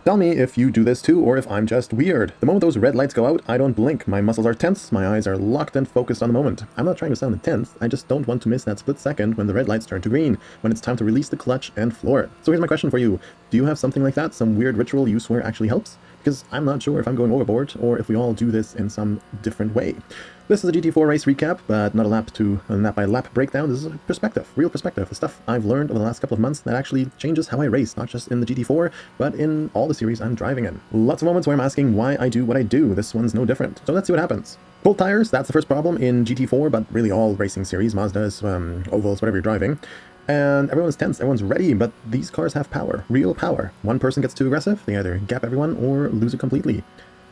Tell me if you do this too, or if I'm just weird. The moment those red lights go out, I don't blink. My muscles are tense, my eyes are locked and focused on the moment. I'm not trying to sound intense, I just don't want to miss that split second when the red lights turn to green, when it's time to release the clutch and floor it. So here's my question for you. Do you have something like that, some weird ritual you swear actually helps? Because I'm not sure if I'm going overboard, or if we all do this in some different way. This is a GT4 race recap, but not a lap by lap breakdown. This is a perspective, real perspective, the stuff I've learned over the last couple of months that actually changes how I race, not just in the GT4, but in all the series I'm driving in. Lots of moments where I'm asking why I do what I do. This one's no different. So let's see what happens. Cold tires, that's the first problem in GT4, but really all racing series, Mazdas, ovals, whatever you're driving. And everyone's tense, everyone's ready, but these cars have power, real power. One person gets too aggressive, they either gap everyone or lose it completely.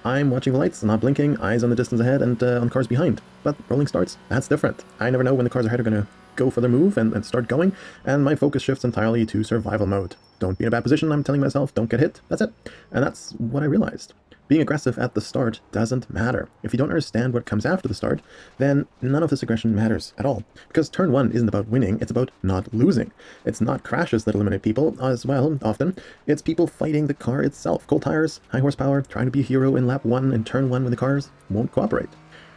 I'm watching the lights, not blinking, eyes on the distance ahead and on cars behind. But rolling starts, that's different. I never know when the cars ahead are going to go for their move and start going, and my focus shifts entirely to survival mode. Don't be in a bad position, I'm telling myself, don't get hit, that's it. And that's what I realized. Being aggressive at the start doesn't matter. If you don't understand what comes after the start, then none of this aggression matters at all. Because turn 1 isn't about winning, it's about not losing. It's not crashes that eliminate people as well, often. It's people fighting the car itself. Cold tires, high horsepower, trying to be a hero in lap 1 and turn 1 when the cars won't cooperate.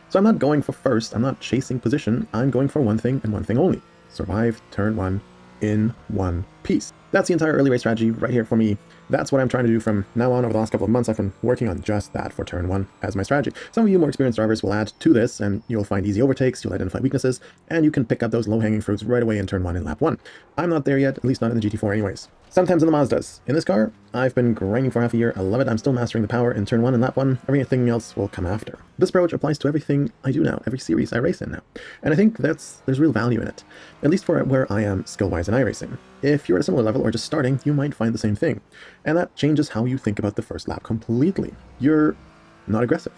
So I'm not going for first, I'm not chasing position, I'm going for one thing and one thing only. Survive turn 1 in one piece. That's the entire early race strategy right here for me. That's what I'm trying to do from now on. Over the last couple of months, I've been working on just that for turn 1 as my strategy. Some of you more experienced drivers will add to this, and you'll find easy overtakes, you'll identify weaknesses, and you can pick up those low-hanging fruits right away in turn 1 in lap 1. I'm not there yet, at least not in the GT4 anyways. Sometimes in the Mazdas. In this car, I've been grinding for half a year, I love it, I'm still mastering the power in turn 1 and lap 1, everything else will come after. This approach applies to everything I do now, every series I race in now. And I think there's real value in it, at least for where I am skill-wise in iRacing. If you're at a similar level or just starting, you might find the same thing. And that changes how you think about the first lap completely. You're not aggressive.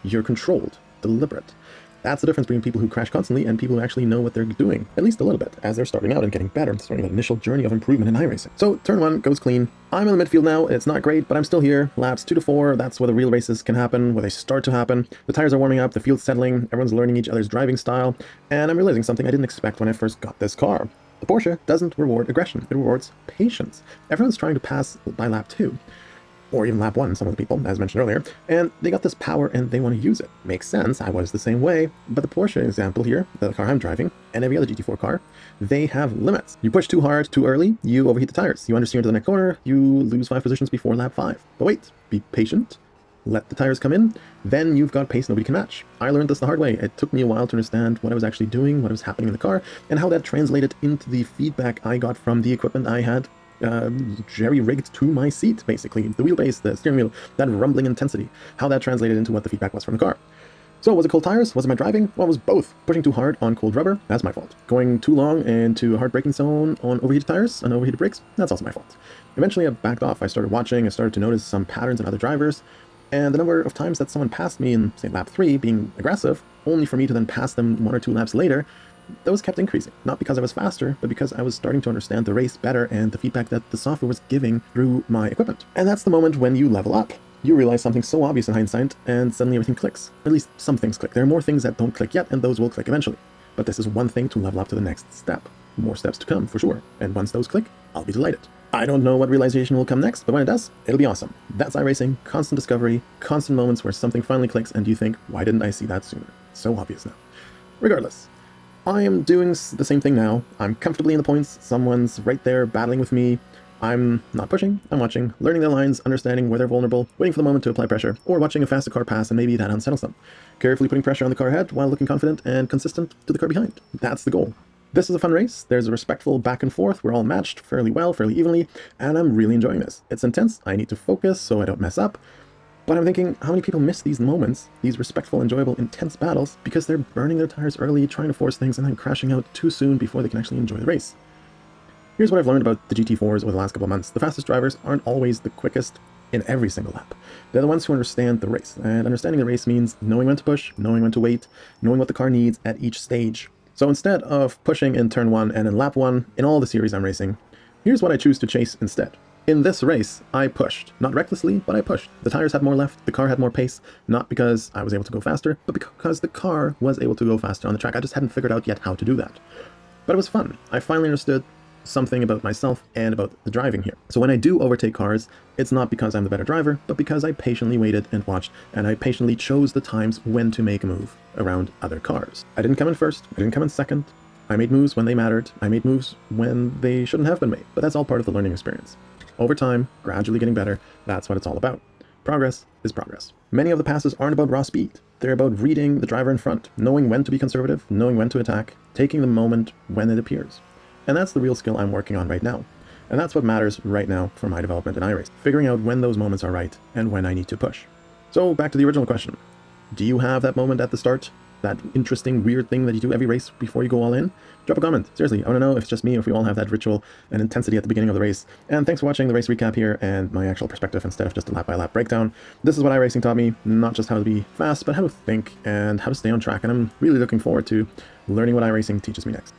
You're controlled, deliberate. That's the difference between people who crash constantly and people who actually know what they're doing, at least a little bit, as they're starting out and getting better, starting that initial journey of improvement in iRacing. So turn 1 goes clean. I'm in the midfield now, it's not great, but I'm still here. Laps 2 to 4, that's where the real races can happen, where they start to happen. The tires are warming up, the field's settling, everyone's learning each other's driving style, and I'm realizing something I didn't expect when I first got this car. The Porsche doesn't reward aggression, it rewards patience. Everyone's trying to pass by lap 2. Or even lap 1, some of the people, as mentioned earlier, and they got this power and they want to use it. Makes sense, I was the same way, but the Porsche example here, the car I'm driving, and every other GT4 car, they have limits. You push too hard, too early, you overheat the tires. You understeer into the next corner, you lose 5 positions before lap 5. But wait, be patient, let the tires come in, then you've got pace nobody can match. I learned this the hard way. It took me a while to understand what I was actually doing, what was happening in the car, and how that translated into the feedback I got from the equipment I had jerry-rigged to my seat, basically. The wheelbase, the steering wheel, that rumbling intensity, how that translated into what the feedback was from the car. So was it cold tires? Was it my driving? Well, it was both. Pushing too hard on cold rubber, that's my fault. Going too long into a hard braking zone on overheated tires and overheated brakes, that's also my fault. Eventually I backed off. I started watching, I started to notice some patterns in other drivers, and the number of times that someone passed me in, say, lap 3, being aggressive, only for me to then pass them 1 or 2 laps later, those kept increasing. Not because I was faster, but because I was starting to understand the race better and the feedback that the software was giving through my equipment. And that's the moment when you level up. You realize something so obvious in hindsight, and suddenly everything clicks. At least some things click. There are more things that don't click yet, and those will click eventually. But this is one thing to level up to the next step. More steps to come, for sure. And once those click, I'll be delighted. I don't know what realization will come next, but when it does, it'll be awesome. That's iRacing, constant discovery, constant moments where something finally clicks and you think, why didn't I see that sooner? So obvious now. Regardless, I am doing the same thing now. I'm comfortably in the points, someone's right there battling with me. I'm not pushing, I'm watching, learning their lines, understanding where they're vulnerable, waiting for the moment to apply pressure, or watching a faster car pass and maybe that unsettles them. Carefully putting pressure on the car ahead while looking confident and consistent to the car behind. That's the goal. This is a fun race, there's a respectful back and forth, we're all matched fairly well, fairly evenly, and I'm really enjoying this. It's intense, I need to focus so I don't mess up, but I'm thinking, how many people miss these moments, these respectful, enjoyable, intense battles, because they're burning their tires early, trying to force things, and then crashing out too soon before they can actually enjoy the race. Here's what I've learned about the GT4s over the last couple of months. The fastest drivers aren't always the quickest in every single lap. They're the ones who understand the race, and understanding the race means knowing when to push, knowing when to wait, knowing what the car needs at each stage. So instead of pushing in turn 1 and in lap 1 in all the series I'm racing, here's what I choose to chase instead. In this race, I pushed. Not recklessly, but I pushed. The tires had more left, the car had more pace, not because I was able to go faster, but because the car was able to go faster on the track. I just hadn't figured out yet how to do that. But it was fun. I finally understood something about myself and about the driving here. So when I do overtake cars, it's not because I'm the better driver, but because I patiently waited and watched, and I patiently chose the times when to make a move around other cars. I didn't come in first, I didn't come in second. I made moves when they mattered, I made moves when they shouldn't have been made, but that's all part of the learning experience. Over time, gradually getting better, that's what it's all about. Progress is progress. Many of the passes aren't about raw speed. They're about reading the driver in front, knowing when to be conservative, knowing when to attack, taking the moment when it appears. And that's the real skill I'm working on right now. And that's what matters right now for my development in iRacing, figuring out when those moments are right and when I need to push. So back to the original question. Do you have that moment at the start? That interesting, weird thing that you do every race before you go all in? Drop a comment. Seriously, I want to know if it's just me or if we all have that ritual and intensity at the beginning of the race. And thanks for watching the race recap here and my actual perspective instead of just a lap-by-lap breakdown. This is what iRacing taught me, not just how to be fast, but how to think and how to stay on track. And I'm really looking forward to learning what iRacing teaches me next.